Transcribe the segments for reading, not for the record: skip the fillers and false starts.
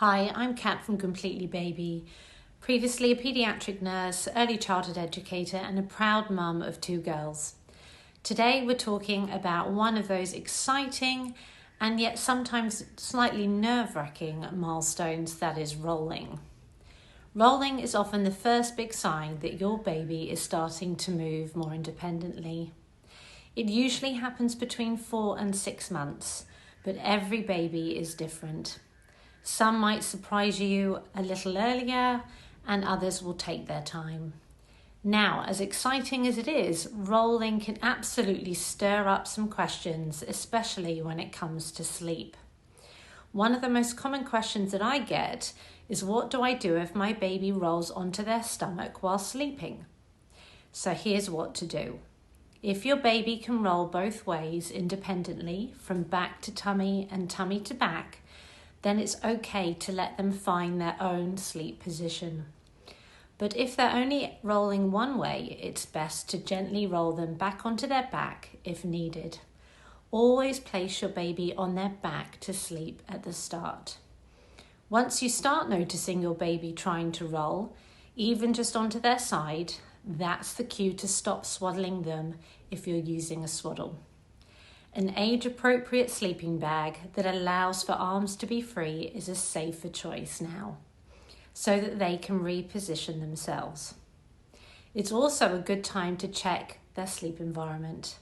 Hi, I'm Kat from Completely Baby, previously a paediatric nurse, early childhood educator and a proud mum of 2 girls. Today we're talking about one of those exciting and yet sometimes slightly nerve-wracking milestones, that is rolling. Rolling is often the first big sign that your baby is starting to move more independently. It usually happens between 4 and 6 months, but every baby is different. Some might surprise you a little earlier and others will take their time. Now, as exciting as it is, rolling can absolutely stir up some questions, especially when it comes to sleep. One of the most common questions that I get is, what do I do if my baby rolls onto their stomach while sleeping? So here's what to do. If your baby can roll both ways independently, from back to tummy and tummy to back, then it's okay to let them find their own sleep position. But if they're only rolling one way, it's best to gently roll them back onto their back if needed. Always place your baby on their back to sleep at the start. Once you start noticing your baby trying to roll, even just onto their side, that's the cue to stop swaddling them if you're using a swaddle. An age-appropriate sleeping bag that allows for arms to be free is a safer choice now, so that they can reposition themselves. It's also a good time to check their sleep environment.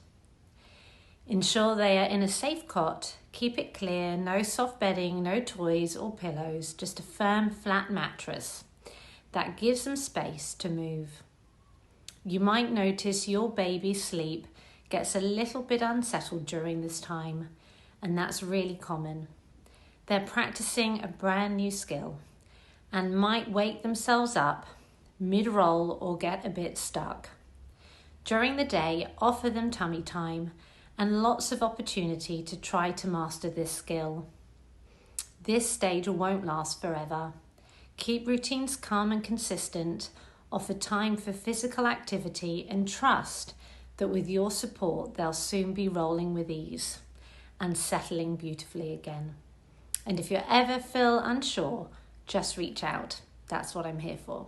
Ensure they are in a safe cot, keep it clear, no soft bedding, no toys or pillows, just a firm, flat mattress. That gives them space to move. You might notice your baby's sleep gets a little bit unsettled during this time, and that's really common. They're practicing a brand new skill and might wake themselves up mid-roll or get a bit stuck. During the day, offer them tummy time and lots of opportunity to try to master this skill. This stage won't last forever. Keep routines calm and consistent, offer time for physical activity, and trust that with your support, they'll soon be rolling with ease and settling beautifully again. And if you ever feel unsure, just reach out. That's what I'm here for.